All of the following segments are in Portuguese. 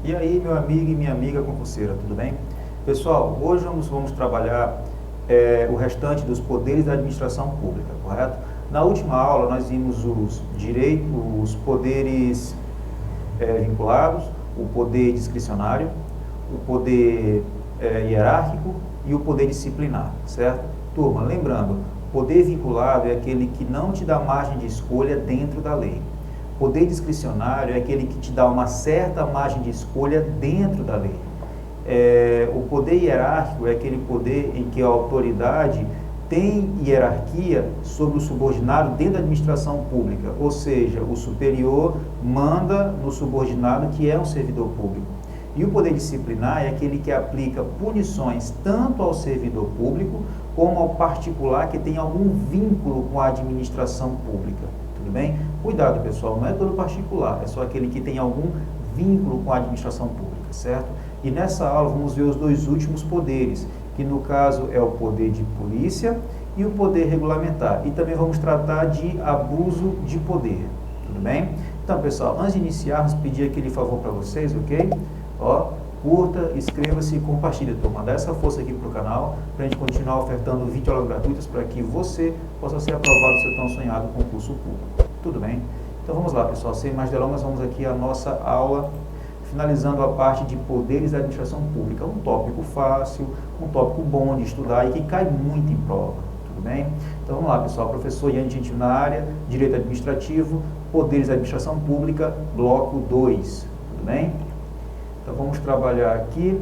E aí, meu amigo e minha amiga concurseira, tudo bem? Pessoal, hoje vamos trabalhar o restante dos poderes da administração pública, correto? Na última aula, nós vimos os poderes vinculados, o poder discricionário, o poder hierárquico e o poder disciplinar, certo? Turma, lembrando, poder vinculado é aquele que não te dá margem de escolha dentro da lei. Poder discricionário é aquele que te dá uma certa margem de escolha dentro da lei. O poder hierárquico é aquele poder em que a autoridade tem hierarquia sobre o subordinado dentro da administração pública, ou seja, o superior manda no subordinado que é um servidor público. E o poder disciplinar é aquele que aplica punições tanto ao servidor público como ao particular que tem algum vínculo com a administração pública. Tudo bem? Cuidado, pessoal, não é todo particular, é só aquele que tem algum vínculo com a administração pública, certo? E nessa aula vamos ver os dois últimos poderes, que no caso é o poder de polícia e o poder regulamentar. E também vamos tratar de abuso de poder, tudo bem? Então, pessoal, antes de iniciarmos, pedir aquele favor para vocês, ok? Curta, inscreva-se e compartilhe, turma. Dá essa força aqui para o canal, para a gente continuar ofertando videoaulas gratuitas para que você possa ser aprovado no seu tão sonhado concurso público. Tudo bem? Então vamos lá, pessoal. Sem mais delongas, vamos aqui à nossa aula, finalizando a parte de poderes da administração pública. Um tópico fácil, um tópico bom de estudar e que cai muito em prova. Tudo bem? Então vamos lá, pessoal. Professor Ian Gentil na área, Direito Administrativo, Poderes da Administração Pública, bloco 2. Tudo bem? Então vamos trabalhar aqui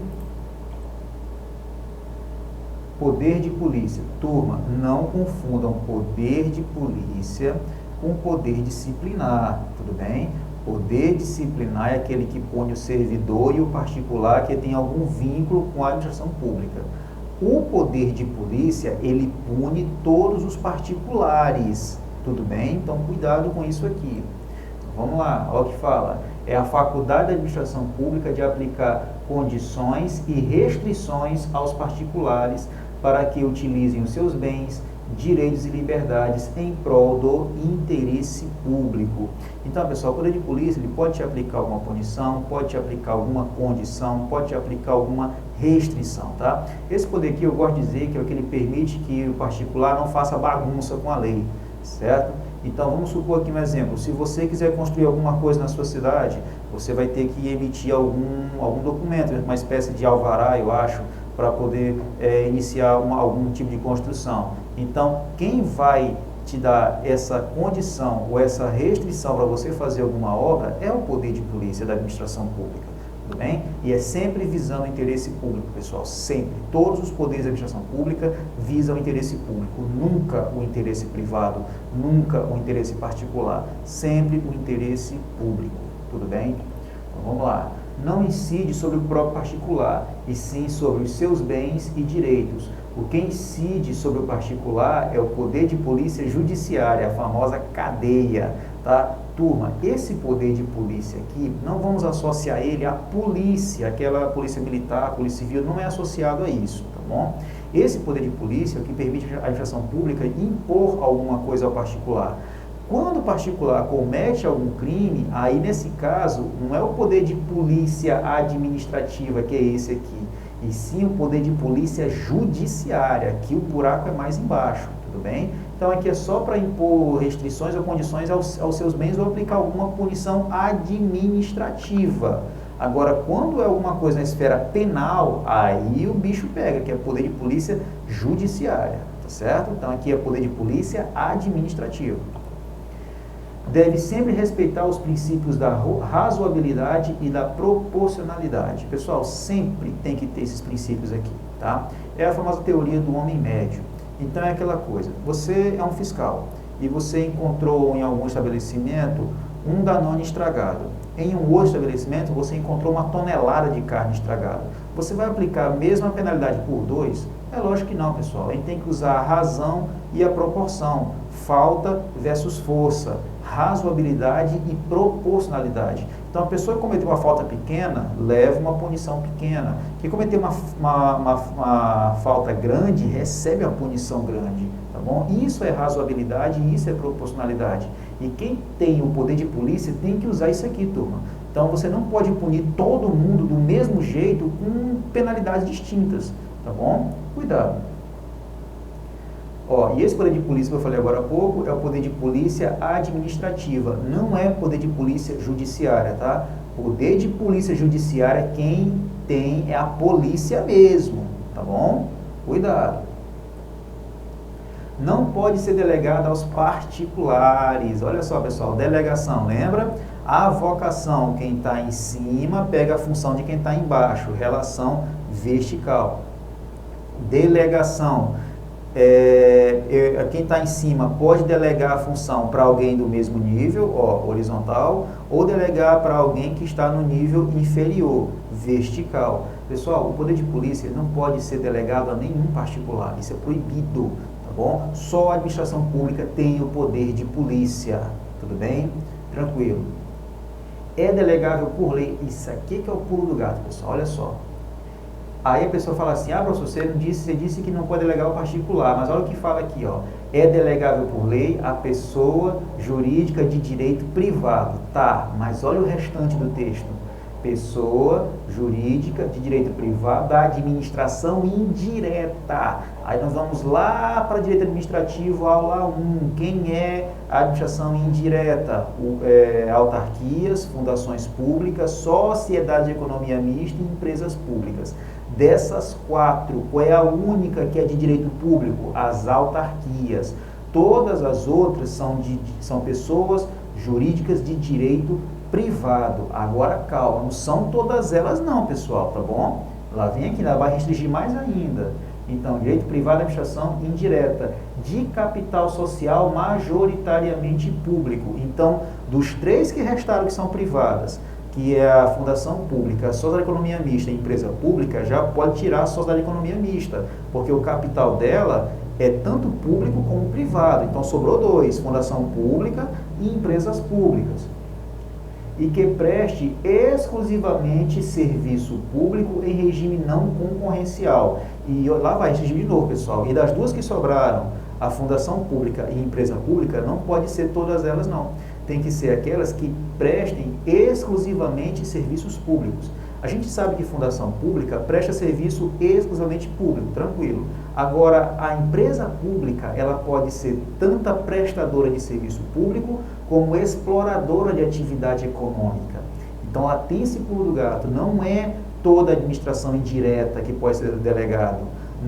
poder de polícia. Turma, não confundam poder de polícia com poder disciplinar, tudo bem? Poder disciplinar é aquele que pune o servidor e o particular que tem algum vínculo com a administração pública. O poder de polícia, ele pune todos os particulares, tudo bem? Então cuidado com isso aqui. Vamos lá, olha o que fala. É a faculdade da administração pública de aplicar condições e restrições aos particulares para que utilizem os seus bens, direitos e liberdades em prol do interesse público. Então, pessoal, o poder de polícia ele pode te aplicar alguma punição, pode te aplicar alguma condição, pode te aplicar alguma restrição, tá? Esse poder aqui eu gosto de dizer que é o que ele permite que o particular não faça bagunça com a lei, certo? Então, vamos supor aqui um exemplo. Se você quiser construir alguma coisa na sua cidade, você vai ter que emitir algum documento, uma espécie de alvará, eu acho, para poder iniciar algum tipo de construção. Então, quem vai te dar essa condição ou essa restrição para você fazer alguma obra é o poder de polícia da administração pública. Tudo bem? E é sempre visando o interesse público, pessoal, sempre. Todos os poderes da administração pública visam o interesse público, nunca o interesse privado, nunca o interesse particular, sempre o interesse público, tudo bem? Então vamos lá. Não incide sobre o próprio particular, e sim sobre os seus bens e direitos. O que incide sobre o particular é o poder de polícia judiciária, a famosa cadeia, tá? Turma, esse poder de polícia aqui, não vamos associar ele à polícia, aquela polícia militar, polícia civil, não é associado a isso, tá bom? Esse poder de polícia é o que permite à administração pública impor alguma coisa ao particular. Quando o particular comete algum crime, aí nesse caso, não é o poder de polícia administrativa, que é esse aqui, e sim o poder de polícia judiciária, que o buraco é mais embaixo, tudo bem? Então aqui é só para impor restrições ou condições aos seus bens ou aplicar alguma punição administrativa. Agora, quando é alguma coisa na esfera penal, aí o bicho pega, que é o poder de polícia judiciária, tá certo? Então aqui é poder de polícia administrativa. Deve sempre respeitar os princípios da razoabilidade e da proporcionalidade. Pessoal, sempre tem que ter esses princípios aqui, tá? É a famosa teoria do homem médio. Então é aquela coisa, você é um fiscal e você encontrou em algum estabelecimento um Danone estragado. Em um outro estabelecimento você encontrou uma tonelada de carne estragada. Você vai aplicar a mesma penalidade por dois? É lógico que não, pessoal. A gente tem que usar a razão e a proporção. Falta versus força. Razoabilidade e proporcionalidade. Então, a pessoa que cometeu uma falta pequena, leva uma punição pequena. Quem cometeu uma falta grande, recebe uma punição grande. Tá bom? Isso é razoabilidade e isso é proporcionalidade. E quem tem o poder de polícia tem que usar isso aqui, turma. Então, você não pode punir todo mundo do mesmo jeito com penalidades distintas, tá bom? Cuidado. Ó, e esse poder de polícia que eu falei agora há pouco é o poder de polícia administrativa, não é poder de polícia judiciária, tá? Poder de polícia judiciária quem tem é a polícia mesmo, tá bom? Cuidado. Não pode ser delegado aos particulares. Olha só, pessoal, delegação, lembra? Avocação, quem está em cima pega a função de quem está embaixo, relação vertical. Delegação, quem está em cima pode delegar a função para alguém do mesmo nível, ó, horizontal, ou delegar para alguém que está no nível inferior, vertical. Pessoal, o poder de polícia não pode ser delegado a nenhum particular, isso é proibido, tá bom? Só a administração pública tem o poder de polícia, tudo bem? Tranquilo. É delegável por lei, isso aqui que é o pulo do gato, pessoal, olha só. Aí a pessoa fala assim, professor, você disse que não pode delegar o particular, mas olha o que fala aqui, ó. É delegável por lei a pessoa jurídica de direito privado. Tá, mas olha o restante do texto. Pessoa jurídica de direito privado da administração indireta. Aí nós vamos lá para direito administrativo, aula 1. Quem é a administração indireta? Autarquias, fundações públicas, sociedade de economia mista e empresas públicas. Dessas 4, qual é a única que é de direito público? As autarquias. Todas as outras são pessoas jurídicas de direito privado. Agora, calma, não são todas elas não, pessoal, tá bom? Lá vem aqui, ela vai restringir mais ainda. Então, direito privado, administração indireta, de capital social majoritariamente público. Então, dos 3 que restaram que são privadas, que é a fundação pública, a sociedade de economia mista e a empresa pública, já pode tirar a sociedade de economia mista, porque o capital dela é tanto público como privado. Então, sobrou 2, fundação pública e empresas públicas. E que preste exclusivamente serviço público em regime não concorrencial. E lá vai regime de novo, pessoal. E das 2 que sobraram, a fundação pública e empresa pública, não pode ser todas elas, não. Tem que ser aquelas que prestem exclusivamente serviços públicos. A gente sabe que fundação pública presta serviço exclusivamente público, tranquilo. Agora, a empresa pública, ela pode ser tanta prestadora de serviço público como exploradora de atividade econômica. Então, ela tem esse pulo do gato. Não é toda a administração indireta que pode ser delegado.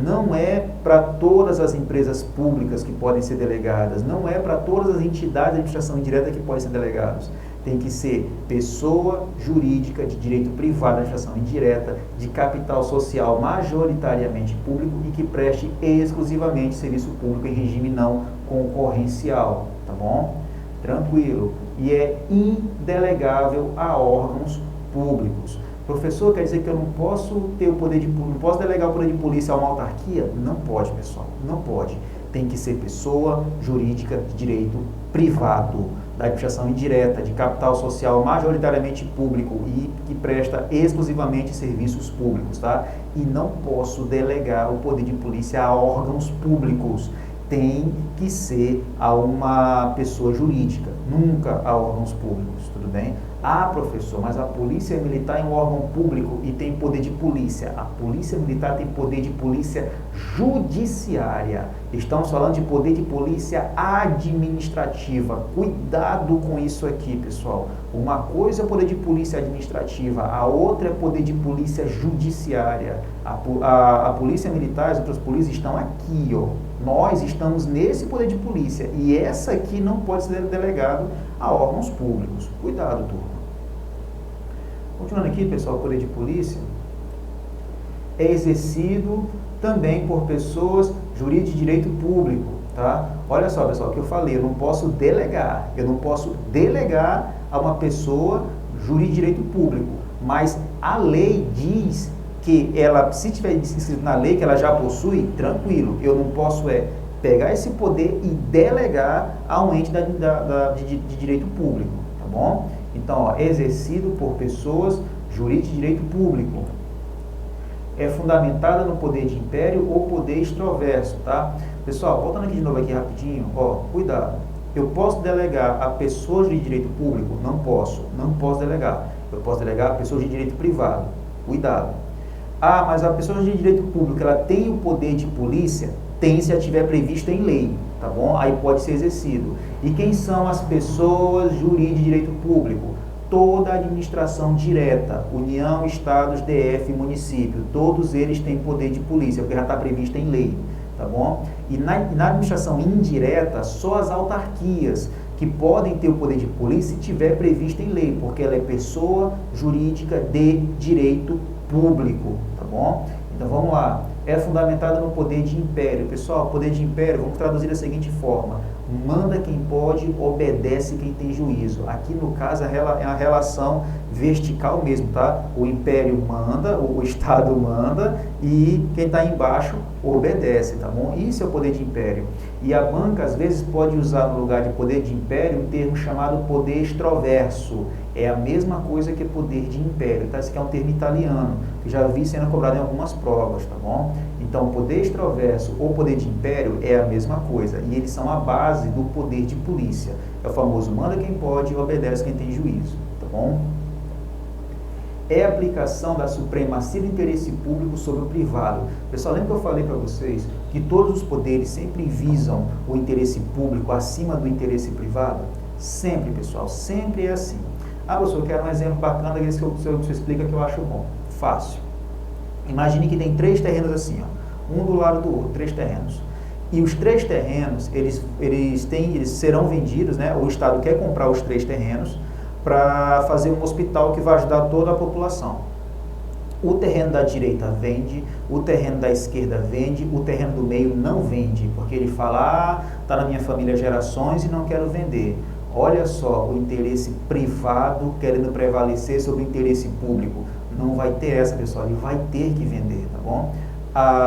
Não é para todas as empresas públicas que podem ser delegadas. Não é para todas as entidades de administração indireta que podem ser delegados. Tem que ser pessoa jurídica de direito privado, administração indireta, de capital social majoritariamente público e que preste exclusivamente serviço público em regime não concorrencial, tá bom? Tranquilo. E é indelegável a órgãos públicos. Professor, quer dizer que eu não posso ter o poder de não posso delegar o poder de polícia a uma autarquia? Não pode, pessoal, não pode. Tem que ser pessoa jurídica de direito privado, da administração indireta, de capital social majoritariamente público e que presta exclusivamente serviços públicos, tá? E não posso delegar o poder de polícia a órgãos públicos. Tem que ser a uma pessoa jurídica, nunca a órgãos públicos, tudo bem? Ah, professor, mas a polícia militar é um órgão público e tem poder de polícia. A polícia militar tem poder de polícia judiciária. Estamos falando de poder de polícia administrativa. Cuidado com isso aqui, pessoal. Uma coisa é poder de polícia administrativa, a outra é poder de polícia judiciária. A polícia militar, as outras polícias estão aqui, ó. Nós estamos nesse poder de polícia e essa aqui não pode ser delegado a órgãos públicos. Cuidado, turma. Continuando aqui, pessoal, o poder de polícia é exercido também por pessoas jurídicas de direito público, tá? Olha só, pessoal, o que eu falei, eu não posso delegar a uma pessoa jurídica de direito público, mas a lei diz que ela, se tiver escrito na lei que ela já possui, tranquilo, eu não posso pegar esse poder e delegar a um ente de direito público, tá bom? Então, ó, exercido por pessoas jurídicas de direito público. É fundamentada no poder de império ou poder extroverso, tá? Pessoal, voltando aqui de novo aqui rapidinho, ó, cuidado. Eu posso delegar a pessoas de direito público? Não posso delegar. Eu posso delegar a pessoas de direito privado. Cuidado. Ah, mas a pessoa de direito público, ela tem o poder de polícia? Tem, se ela estiver prevista em lei, tá bom? Aí pode ser exercido. E quem são as pessoas jurídicas de direito público? Toda a administração direta, União, Estados, DF, município, todos eles têm poder de polícia, porque já está previsto em lei, tá bom? E na administração indireta, só as autarquias que podem ter o poder de polícia se tiver previsto em lei, porque ela é pessoa jurídica de direito público, tá bom? Então vamos lá, é fundamentada no poder de império. Pessoal, poder de império, vamos traduzir da seguinte forma: manda quem pode, obedece quem tem juízo. Aqui no caso é a relação vertical mesmo, tá? O império manda, o Estado manda e quem está embaixo obedece, tá bom? Isso é o poder de império. E a banca às vezes pode usar no lugar de poder de império um termo chamado poder extroverso. É a mesma coisa que poder de império, tá? Esse aqui é um termo italiano, que já vi sendo cobrado em algumas provas, tá bom? Então, poder extroverso ou poder de império é a mesma coisa, e eles são a base do poder de polícia. É o famoso manda quem pode e obedece quem tem juízo, tá bom? É a aplicação da supremacia do interesse público sobre o privado. Pessoal, lembra que eu falei para vocês que todos os poderes sempre visam o interesse público acima do interesse privado? Sempre, pessoal, sempre é assim. Ah, professor, eu quero um exemplo bacana desse que você explica que eu acho bom. Fácil. Imagine que tem 3 terrenos assim, ó, um do lado do outro, 3 terrenos. E os 3 terrenos, eles serão vendidos, né? O Estado quer comprar os 3 terrenos para fazer um hospital que vai ajudar toda a população. O terreno da direita vende, o terreno da esquerda vende, o terreno do meio não vende, porque ele fala, está na minha família há gerações e não quero vender. Olha só, o interesse privado querendo prevalecer sobre o interesse público. Não vai ter essa, pessoal, ele vai ter que vender, tá bom?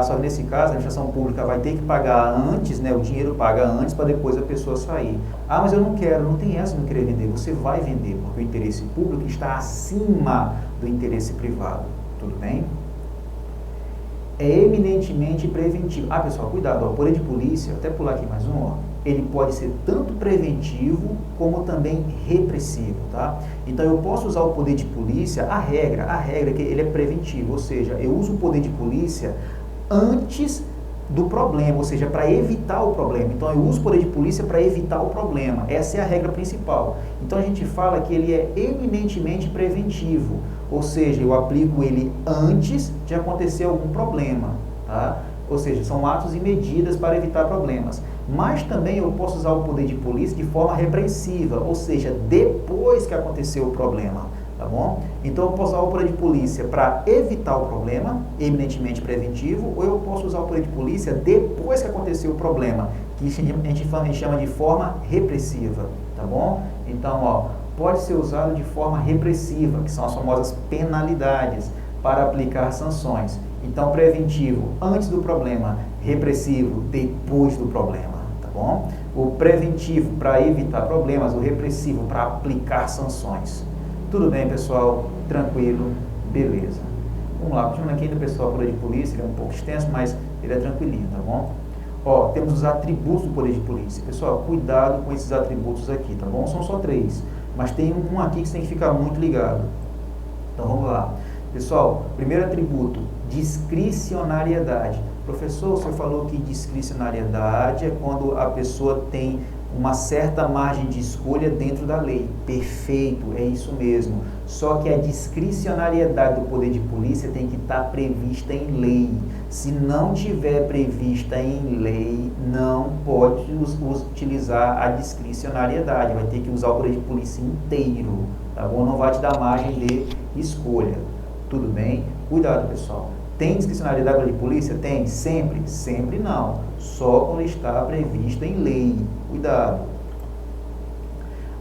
Só que nesse caso, a administração pública vai ter que pagar antes, né? O dinheiro paga antes para depois a pessoa sair. Ah, mas eu não quero, não tem essa de não querer vender. Você vai vender, porque o interesse público está acima do interesse privado, tudo bem? É eminentemente preventivo. Ah, pessoal, cuidado, ó, o poder de polícia, até pular aqui mais um, ó, ele pode ser tanto preventivo como também repressivo, tá? Então eu posso usar o poder de polícia, a regra é que ele é preventivo, ou seja, eu uso o poder de polícia antes do problema, ou seja, para evitar o problema. Então eu uso o poder de polícia para evitar o problema. Essa é a regra principal. Então a gente fala que ele é eminentemente preventivo, ou seja, eu aplico ele antes de acontecer algum problema, tá? Ou seja, são atos e medidas para evitar problemas. Mas também eu posso usar o poder de polícia de forma repressiva, ou seja, depois que aconteceu o problema, tá bom? Então eu posso usar o poder de polícia para evitar o problema, eminentemente preventivo, ou eu posso usar o poder de polícia depois que aconteceu o problema, que a gente chama de forma repressiva, tá bom? Então, ó, pode ser usado de forma repressiva, que são as famosas penalidades, para aplicar sanções. Então, preventivo antes do problema, repressivo depois do problema, tá bom? O preventivo para evitar problemas, o repressivo para aplicar sanções. Tudo bem, pessoal? Tranquilo? Beleza. Vamos lá, continuando aqui do pessoal, poder de polícia, ele é um pouco extenso, mas ele é tranquilinho, tá bom? Ó, temos os atributos do poder de polícia. Pessoal, cuidado com esses atributos aqui, tá bom? São só 3, mas tem um aqui que você tem que ficar muito ligado. Então, vamos lá. Pessoal, primeiro atributo, discricionariedade. Professor, o senhor falou que discricionariedade é quando a pessoa tem uma certa margem de escolha dentro da lei. Perfeito, é isso mesmo. Só que a discricionariedade do poder de polícia tem que estar prevista em lei. Se não tiver prevista em lei, não pode utilizar a discricionariedade. Vai ter que usar o poder de polícia inteiro, tá bom? Não vai te dar margem de escolha. Tudo bem? Cuidado, pessoal. Tem discricionariedade de polícia? Tem? Sempre? Sempre não. Só quando está prevista em lei. Cuidado.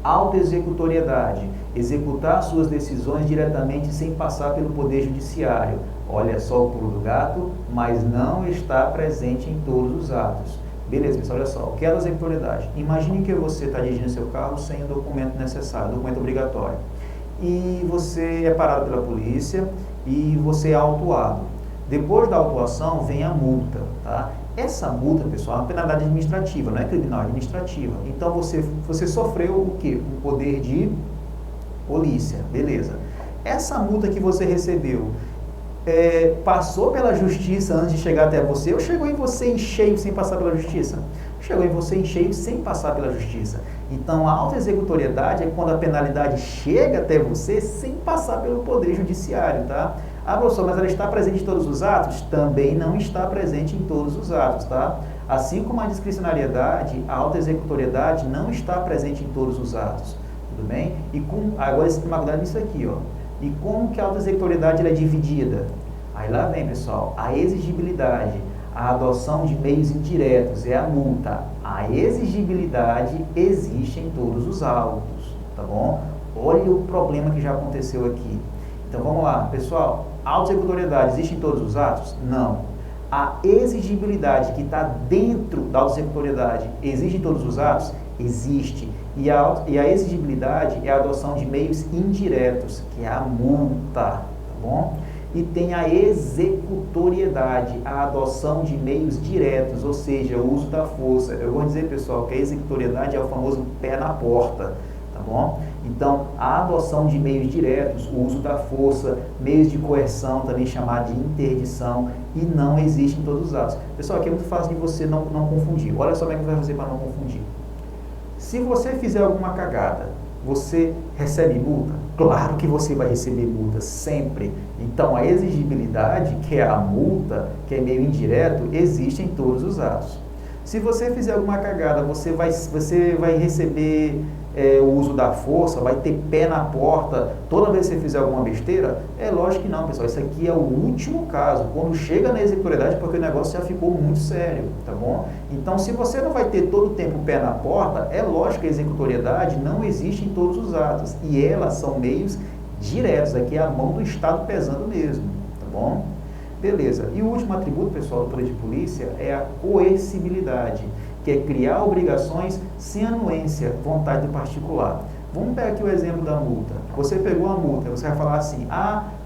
Autoexecutoriedade. Executar suas decisões diretamente sem passar pelo Poder Judiciário. Olha só o pulo do gato, mas não está presente em todos os atos. Beleza, pessoal, olha só. O que é a executoriedade? Imagine que você está dirigindo seu carro sem o documento necessário, documento obrigatório. E você é parado pela polícia e você é autuado. Depois da autuação vem a multa, tá? Essa multa, pessoal, é uma penalidade administrativa, não é criminal, é administrativa. Então você sofreu o quê? Um poder de polícia, beleza. essa multa que você recebeu, passou pela justiça antes de chegar até você, ou chegou em você em cheio sem passar pela justiça? Chegou em você em cheio sem passar pela justiça. Então, a auto-executoriedade é quando a penalidade chega até você sem passar pelo Poder Judiciário, tá? Ah, professor, mas ela está presente em todos os atos? Também não está presente em todos os atos, tá? Assim como a discricionariedade, a auto-executoriedade não está presente em todos os atos, tudo bem? Agora, esse tema cuidado nisso aqui, ó. E como que a auto-executoriedade é dividida? Aí lá vem, pessoal, a exigibilidade, a adoção de meios indiretos, é a multa. A exigibilidade existe em todos os autos, tá bom? Olha o problema que já aconteceu aqui. Então vamos lá, pessoal, a auto-executoriedade existe em todos os atos? Não. A exigibilidade que está dentro da auto-executoriedade existe em todos os atos? Existe. E a exigibilidade é a adoção de meios indiretos, que é a multa, tá bom? E tem a executoriedade, a adoção de meios diretos, ou seja, o uso da força. Eu vou dizer, pessoal, que a executoriedade é o famoso pé na porta, tá bom? Então, a adoção de meios diretos, o uso da força, meios de coerção, também chamado de interdição, e não existe em todos os atos. Pessoal, aqui é muito fácil de você não confundir. Olha só como é que vai fazer para não confundir. Se você fizer alguma cagada, você recebe multa? Claro que você vai receber multa, sempre. Então, a exigibilidade, que é a multa, que é meio indireto, existe em todos os atos. Se você fizer alguma cagada, você vai receber o uso da força, vai ter pé na porta toda vez que você fizer alguma besteira? É lógico que não, pessoal. Isso aqui é o último caso, quando chega na executoriedade, porque o negócio já ficou muito sério, tá bom? Então, se você não vai ter todo o tempo pé na porta, é lógico que a executoriedade não existe em todos os atos, e elas são meios diretos, aqui é a mão do Estado pesando mesmo, tá bom? Beleza. E o último atributo, pessoal, do poder de polícia é a coercibilidade, que é criar obrigações sem anuência, vontade do particular. Vamos pegar aqui o exemplo da multa. Você pegou a multa, você vai falar assim,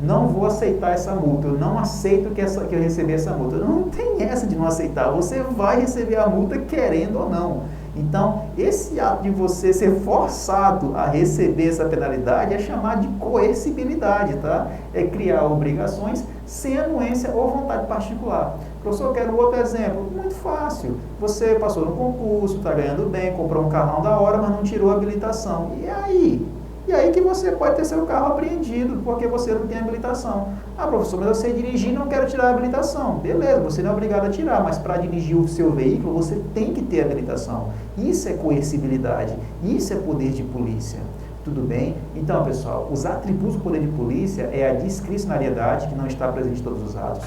não vou aceitar essa multa, eu não aceito que eu receber essa multa. Não tem essa de não aceitar, você vai receber a multa querendo ou não. Então, esse ato de você ser forçado a receber essa penalidade é chamado de coercibilidade, tá? É criar obrigações sem anuência ou vontade particular. Professor, eu quero outro exemplo. Muito fácil. Você passou no concurso, está ganhando bem, comprou um carrão da hora, mas não tirou a habilitação. E aí? E aí que você pode ter seu carro apreendido, porque você não tem habilitação. Professor, mas eu sei dirigir e não quero tirar a habilitação. Beleza, você não é obrigado a tirar, mas para dirigir o seu veículo, você tem que ter habilitação. Isso é coercibilidade, isso é poder de polícia. Tudo bem? Então, pessoal, os atributos do poder de polícia é a discricionariedade, que não está presente em todos os atos,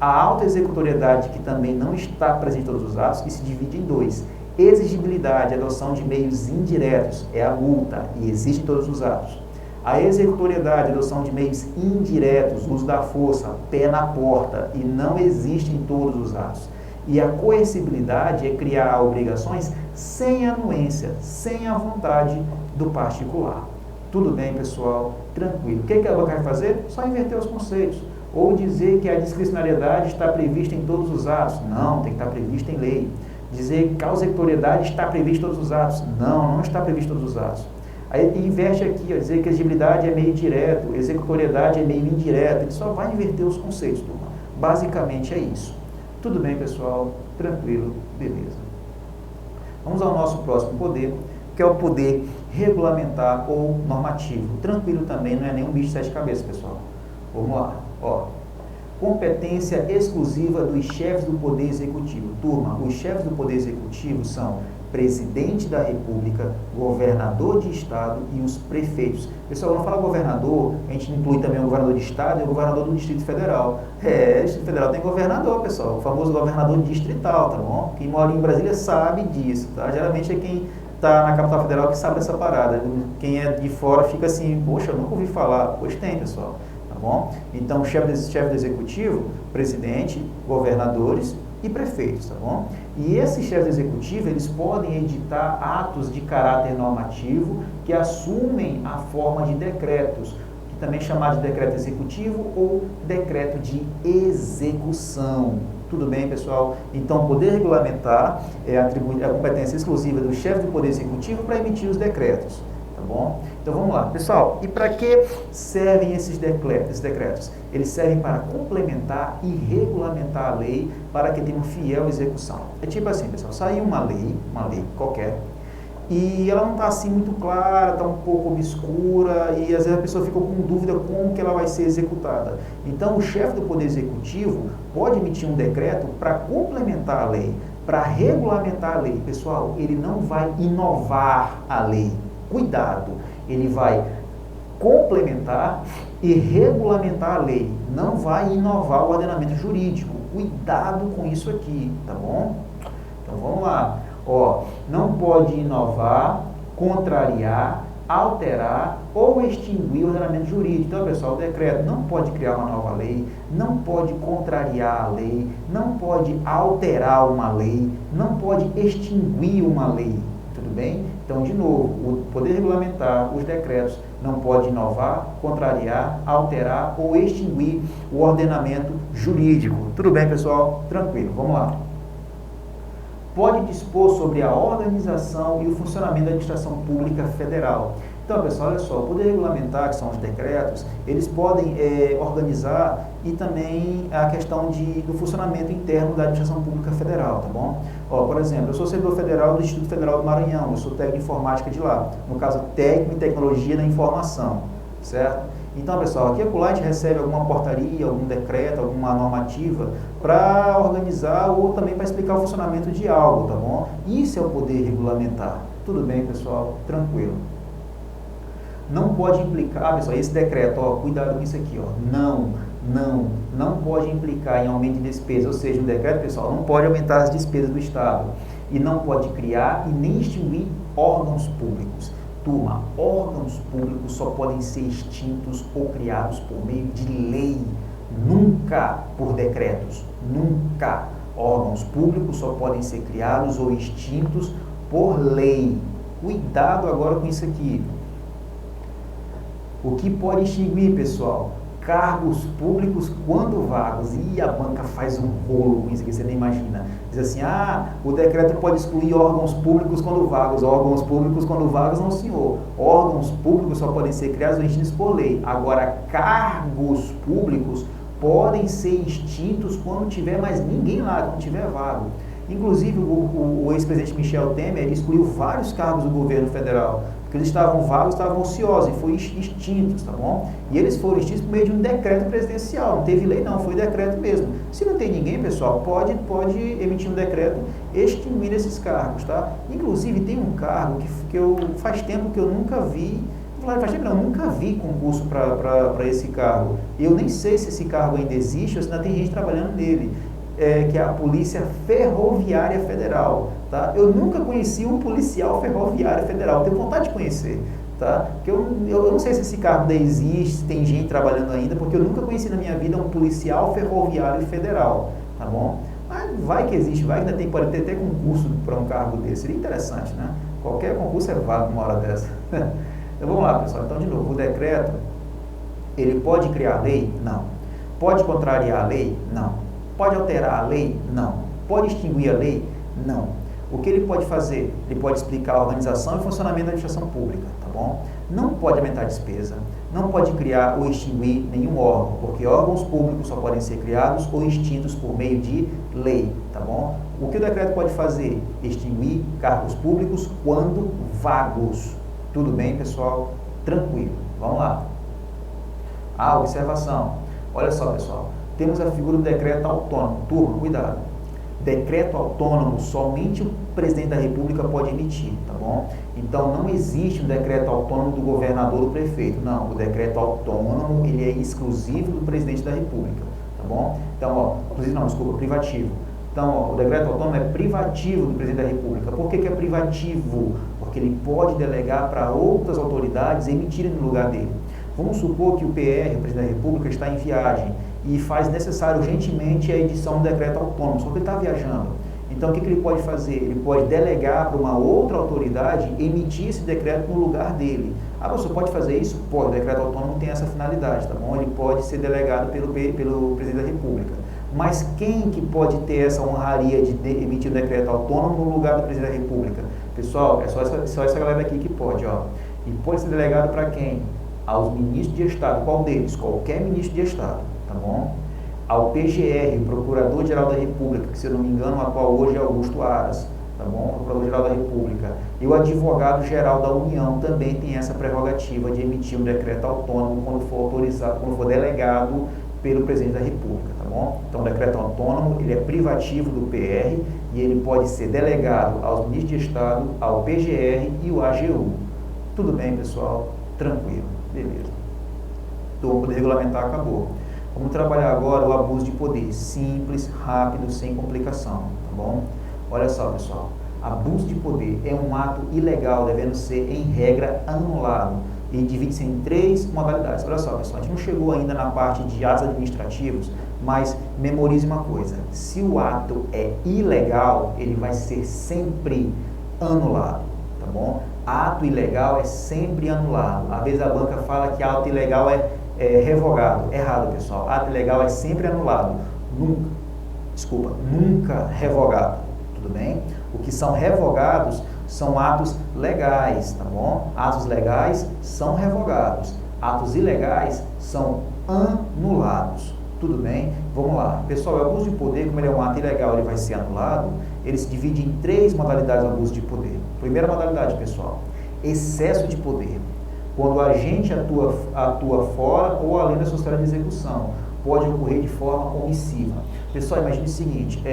a auto-executoriedade, que também não está presente em todos os atos, e se divide em dois. Exigibilidade, adoção de meios indiretos, é a multa, e existe em todos os atos. A executoriedade, adoção de meios indiretos, uso da força, pé na porta, e não existe em todos os atos. E a coercibilidade é criar obrigações sem anuência, sem a vontade do particular. Tudo bem, pessoal? Tranquilo. O que ela vai fazer? Só inverter os conceitos. Ou dizer que a discricionariedade está prevista em todos os atos. Não, tem que estar prevista em lei. Dizer que a executoriedade está prevista em todos os atos. Não, não está prevista em todos os atos. Aí inverte aqui, dizer que a exigibilidade é meio direto, executoriedade é meio indireto. Ele só vai inverter os conceitos, turma. Basicamente é isso. Tudo bem, pessoal? Tranquilo? Beleza. Vamos ao nosso próximo poder, que é o poder regulamentar ou normativo. Tranquilo também, não é nenhum bicho de sete cabeças, pessoal. Vamos lá. Competência exclusiva dos chefes do Poder Executivo. Turma, os chefes do Poder Executivo são presidente da República, governador de Estado e os prefeitos. Pessoal, quando fala governador, a gente inclui também o governador de Estado e o governador do Distrito Federal. O Distrito Federal tem governador, pessoal, o famoso governador distrital, tá bom? Quem mora em Brasília sabe disso, tá? Geralmente é quem está na capital federal que sabe dessa parada. Quem é de fora fica assim, poxa, eu nunca ouvi falar. Pois tem, pessoal. Bom? Então, o chefe do executivo, presidente, governadores e prefeitos, tá bom? E esses chefes do executivo, eles podem editar atos de caráter normativo que assumem a forma de decretos, que também é chamado de decreto executivo ou decreto de execução. Tudo bem, pessoal? Então, o poder regulamentar é a competência exclusiva do chefe do poder executivo para emitir os decretos. Tá bom? Então vamos lá, pessoal, e para que servem esses decretos? Eles servem para complementar e regulamentar a lei para que tenha uma fiel execução. É tipo assim, pessoal, saiu uma lei qualquer, e ela não está assim muito clara, está um pouco obscura, e às vezes a pessoa fica com dúvida como que ela vai ser executada. Então o chefe do Poder Executivo pode emitir um decreto para complementar a lei, para regulamentar a lei. Pessoal, ele não vai inovar a lei. Cuidado, ele vai complementar e regulamentar a lei, não vai inovar o ordenamento jurídico. Cuidado com isso aqui, tá bom? Então vamos lá. Ó, não pode inovar, contrariar, alterar ou extinguir o ordenamento jurídico. Então, pessoal, o decreto não pode criar uma nova lei, não pode contrariar a lei, não pode alterar uma lei, não pode extinguir uma lei. Tudo bem? Então, de novo, o poder regulamentar, os decretos, não pode inovar, contrariar, alterar ou extinguir o ordenamento jurídico. Tudo bem, pessoal? Tranquilo, vamos lá. Pode dispor sobre a organização e o funcionamento da administração pública federal. Então, pessoal, olha só, o poder regulamentar, que são os decretos, eles podem organizar e também a questão do funcionamento interno da administração pública federal, tá bom? Ó, por exemplo, eu sou servidor federal do Instituto Federal do Maranhão, eu sou técnico de informática de lá, no caso, técnico em tecnologia da informação, certo? Então, pessoal, aqui a gente recebe alguma portaria, algum decreto, alguma normativa para organizar ou também para explicar o funcionamento de algo, tá bom? Isso é o poder regulamentar. Tudo bem, pessoal? Tranquilo. Não pode implicar, pessoal, esse decreto, ó, cuidado com isso aqui, ó, não pode implicar em aumento de despesa, ou seja, o decreto, pessoal, não pode aumentar as despesas do Estado e não pode criar e nem extinguir órgãos públicos. Turma, órgãos públicos só podem ser extintos ou criados por meio de lei, nunca por decretos, nunca. Órgãos públicos só podem ser criados ou extintos por lei. Cuidado agora com isso aqui. O que pode extinguir, pessoal? Cargos públicos quando vagos. E a banca faz um rolo com isso aqui, você nem imagina. Diz assim, o decreto pode excluir órgãos públicos quando vagos. Órgãos públicos quando vagos, não, senhor. Órgãos públicos só podem ser criados ou extintos por lei. Agora, cargos públicos podem ser extintos quando tiver mais ninguém lá, quando tiver vago. Inclusive, o ex-presidente Michel Temer excluiu vários cargos do governo federal, porque eles estavam vagos, estavam ociosos, e foram extintos, tá bom? E eles foram extintos por meio de um decreto presidencial, não teve lei não, foi decreto mesmo. Se não tem ninguém, pessoal, pode emitir um decreto extinguindo esses cargos, tá? Inclusive, tem um cargo que faz tempo que eu nunca vi, eu nunca vi concurso para esse cargo. Eu nem sei se esse cargo ainda existe ou se ainda tem gente trabalhando nele. Que é a Polícia Ferroviária Federal, tá? Eu nunca conheci um policial ferroviário federal, tenho vontade de conhecer, tá? Porque eu não sei se esse cargo ainda existe, se tem gente trabalhando ainda, porque eu nunca conheci na minha vida um policial ferroviário federal, tá bom? Mas vai que existe, vai que ainda pode ter até concurso para um cargo desse, seria interessante, né? Qualquer concurso é válido uma hora dessa. Então vamos lá, pessoal, então de novo, o decreto, ele pode criar lei? Não. Pode contrariar a lei? Não. Pode alterar a lei? Não. Pode extinguir a lei? Não. O que ele pode fazer? Ele pode explicar a organização e funcionamento da administração pública, tá bom? Não pode aumentar a despesa, não pode criar ou extinguir nenhum órgão, porque órgãos públicos só podem ser criados ou extintos por meio de lei, tá bom? O que o decreto pode fazer? Extinguir cargos públicos quando vagos. Tudo bem, pessoal? Tranquilo. Vamos lá. Observação. Olha só, pessoal. Temos a figura do decreto autônomo. Turma, cuidado. Decreto autônomo somente o presidente da República pode emitir, tá bom? Então, não existe um decreto autônomo do governador ou do prefeito. Não, o decreto autônomo, ele é exclusivo do presidente da República, tá bom? Então, privativo. Então, o decreto autônomo é privativo do presidente da República. Por que é privativo? Porque ele pode delegar para outras autoridades emitirem no lugar dele. Vamos supor que o PR, o presidente da República, está em viagem e faz necessário urgentemente a edição do decreto autônomo, só que ele está viajando. Então, o que ele pode fazer? Ele pode delegar para uma outra autoridade emitir esse decreto no lugar dele. Você pode fazer isso? Pode, o decreto autônomo tem essa finalidade, tá bom? Ele pode ser delegado pelo presidente da República. Mas quem que pode ter essa honraria de emitir um decreto autônomo no lugar do presidente da República? Pessoal, é só essa galera aqui que pode, ó. E pode ser delegado para quem? Aos ministros de Estado. Qual deles? Qualquer ministro de Estado, tá bom? Ao PGR, Procurador-Geral da República, que se eu não me engano, o atual hoje é Augusto Aras, tá bom? Procurador-Geral da República. E o Advogado-Geral da União também tem essa prerrogativa de emitir um decreto autônomo quando for autorizado, quando for delegado pelo Presidente da República, tá bom? Então, o decreto autônomo, ele é privativo do PR e ele pode ser delegado aos ministros de Estado, ao PGR e o AGU. Tudo bem, pessoal? Tranquilo. Beleza. Então, o poder regulamentar acabou. Vamos trabalhar agora o abuso de poder. Simples, rápido, sem complicação, tá bom? Olha só, pessoal. Abuso de poder é um ato ilegal, devendo ser, em regra, anulado. E divide-se em 3 modalidades. Olha só, pessoal, a gente não chegou ainda na parte de atos administrativos, mas memorize uma coisa. Se o ato é ilegal, ele vai ser sempre anulado, tá bom? Ato ilegal é sempre anulado. Às vezes a banca fala que ato ilegal é revogado. Errado, pessoal. Ato ilegal é sempre anulado. Nunca revogado. Tudo bem? O que são revogados são atos legais, tá bom? Atos legais são revogados. Atos ilegais são anulados. Tudo bem? Vamos lá. Pessoal, o abuso de poder, como ele é um ato ilegal, ele vai ser anulado, ele se divide em 3 modalidades do abuso de poder. Primeira modalidade, pessoal, excesso de poder. Quando o agente atua fora ou além da sua esfera de execução, pode ocorrer de forma omissiva. Pessoal, imagine o seguinte,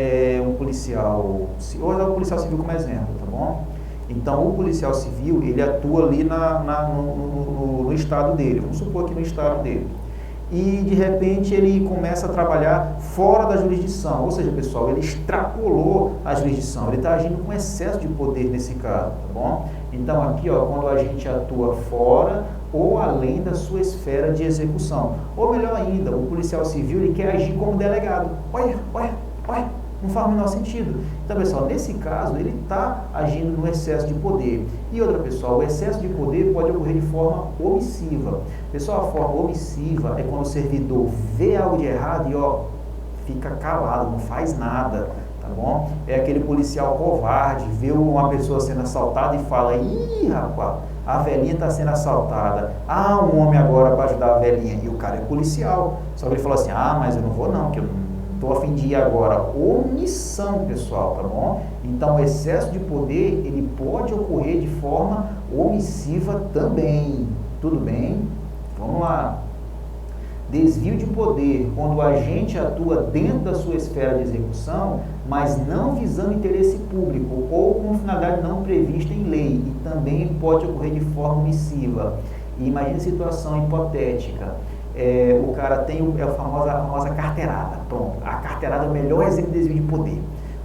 um policial, vou usar o policial civil como exemplo, tá bom? Então, o policial civil, ele atua ali no estado dele, vamos supor que no estado dele. E, de repente, ele começa a trabalhar fora da jurisdição, ou seja, pessoal, ele extrapolou a jurisdição, ele está agindo com excesso de poder nesse caso, tá bom? Então, aqui, ó, quando a gente atua fora ou além da sua esfera de execução. Ou melhor ainda, o policial civil, ele quer agir como delegado. Olha, não faz o menor sentido. Então, pessoal, nesse caso, ele está agindo no excesso de poder. E outra, pessoal, o excesso de poder pode ocorrer de forma omissiva. Pessoal, a forma omissiva é quando o servidor vê algo de errado e, ó, fica calado, não faz nada, tá bom? É aquele policial covarde, vê uma pessoa sendo assaltada e fala, ih, rapaz, a velhinha está sendo assaltada. Ah, um homem agora para ajudar a velhinha. E o cara é policial. Só que ele falou assim, mas eu não vou não, porque eu não estou a fim de ir agora. Omissão, pessoal, tá bom? Então, o excesso de poder, ele pode ocorrer de forma omissiva também. Tudo bem? Vamos lá. Desvio de poder, quando o agente atua dentro da sua esfera de execução, mas não visando interesse público ou com finalidade não prevista em lei, e também pode ocorrer de forma omissiva. E imagine a situação hipotética. O cara tem a famosa carteirada. Pronto, a carteirada é o melhor exemplo de desvio de poder.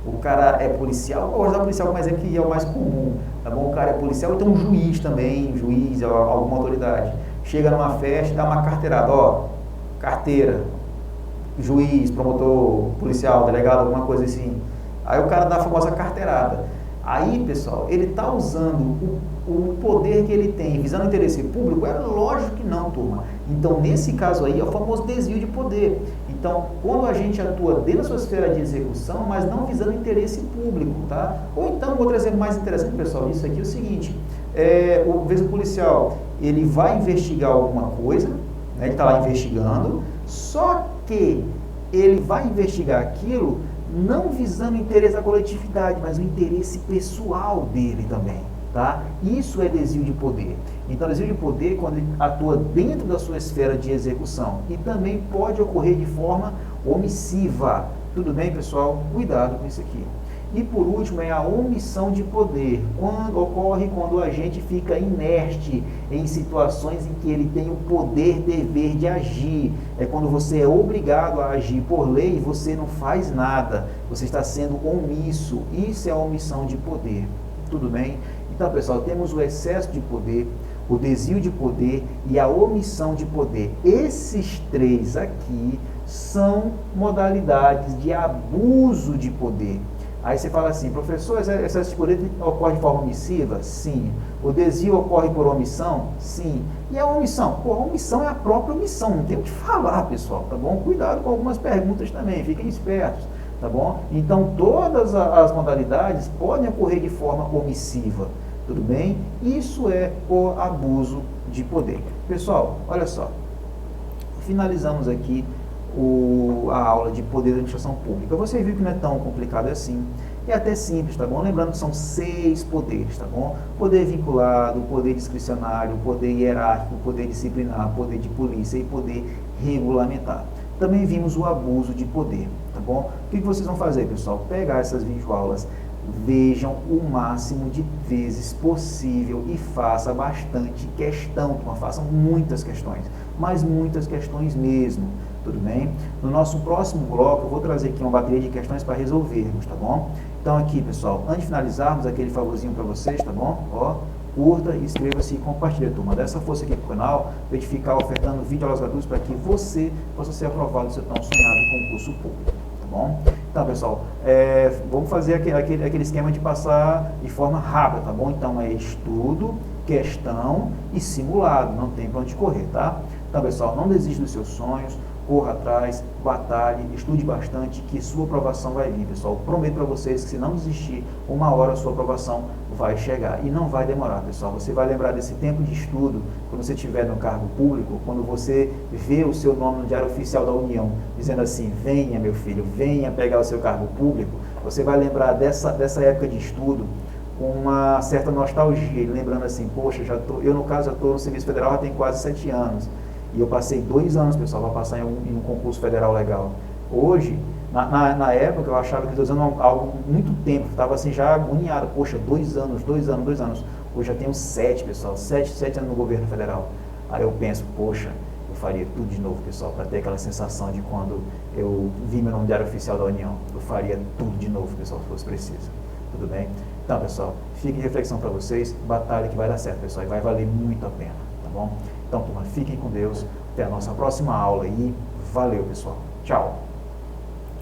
O cara é policial, eu vou usar policial como exemplo que é o mais comum, tá bom? O cara é policial e tem um juiz também, alguma autoridade. Chega numa festa, dá uma carteirada, ó, carteira, juiz, promotor, policial, delegado, alguma coisa assim. Aí o cara dá a famosa carteirada. Aí, pessoal, ele está usando o poder que ele tem, visando o interesse público? É lógico que não, turma. Então, nesse caso aí, é o famoso desvio de poder. Então, quando a gente atua dentro da sua esfera de execução, mas não visando o interesse público, tá? Ou então, outro exemplo mais interessante, pessoal, disso aqui é o seguinte, o policial, ele vai investigar alguma coisa, né, ele está lá investigando, só que ele vai investigar aquilo não visando o interesse da coletividade, mas o interesse pessoal dele também, tá? Isso é desvio de poder. Então, desvio de poder quando ele atua dentro da sua esfera de execução e também pode ocorrer de forma omissiva. Tudo bem, pessoal? Cuidado com isso aqui. E por último é a omissão de poder, ocorre quando o agente fica inerte em situações em que ele tem o poder, dever de agir. É quando você é obrigado a agir por lei e você não faz nada, você está sendo omisso. Isso é a omissão de poder. Tudo bem? Então, pessoal, temos o excesso de poder, o desvio de poder e a omissão de poder. Esses 3 aqui são modalidades de abuso de poder. Aí você fala assim, professor, excesso de poder ocorre de forma omissiva? Sim. O desvio ocorre por omissão? Sim. E a omissão? Pô, a omissão é a própria omissão, não tem o que falar, pessoal, tá bom? Cuidado com algumas perguntas também, fiquem espertos, tá bom? Então, todas as modalidades podem ocorrer de forma omissiva, tudo bem? Isso é o abuso de poder. Pessoal, olha só, finalizamos aqui a aula de poder da administração pública. Você viu que não é tão complicado assim, é até simples, tá bom? Lembrando que são 6 poderes, tá bom? Poder vinculado, poder discricionário, poder hierárquico, poder disciplinar, poder de polícia e poder regulamentar. Também vimos o abuso de poder, tá bom? O que vocês vão fazer, pessoal? Pegar essas videoaulas, vejam o máximo de vezes possível e faça bastante questão, façam muitas questões, mas muitas questões mesmo, tudo bem? No nosso próximo bloco eu vou trazer aqui uma bateria de questões para resolvermos, tá bom? Então aqui, pessoal, antes de finalizarmos, aquele favorzinho para vocês, tá bom? Ó, curta, inscreva-se e compartilhe, turma. Dessa força aqui pro canal, para gente ficar ofertando vídeo aulas gratuitas para que você possa ser aprovado no seu tão sonhado concurso público, tá bom? Então, pessoal, vamos fazer aquele esquema de passar de forma rápida, tá bom? Então, é estudo, questão e simulado, não tem para onde correr, tá? Então, pessoal, não desista dos seus sonhos, corra atrás, batalhe, estude bastante, que sua aprovação vai vir, pessoal. Prometo para vocês que se não desistir, uma hora a sua aprovação vai chegar. E não vai demorar, pessoal. Você vai lembrar desse tempo de estudo, quando você estiver no cargo público, quando você vê o seu nome no Diário Oficial da União, dizendo assim, venha, meu filho, venha pegar o seu cargo público, você vai lembrar dessa época de estudo com uma certa nostalgia, lembrando assim, poxa, eu no caso já estou no Serviço Federal já tem quase 7 anos, e eu passei 2 anos, pessoal, para passar em um concurso federal legal. Hoje, na época, eu achava que estou usando algo muito tempo, estava assim já agoniado, poxa, 2 anos. Hoje já tenho 7, pessoal, 7 anos no governo federal. Aí eu penso, poxa, eu faria tudo de novo, pessoal, para ter aquela sensação de quando eu vi meu nome no Diário Oficial da União. Eu faria tudo de novo, pessoal, se fosse preciso. Tudo bem? Então, pessoal, fique em reflexão para vocês, batalha que vai dar certo, pessoal, e vai valer muito a pena, tá bom? Então, turma, fiquem com Deus, até a nossa próxima aula e valeu, pessoal. Tchau!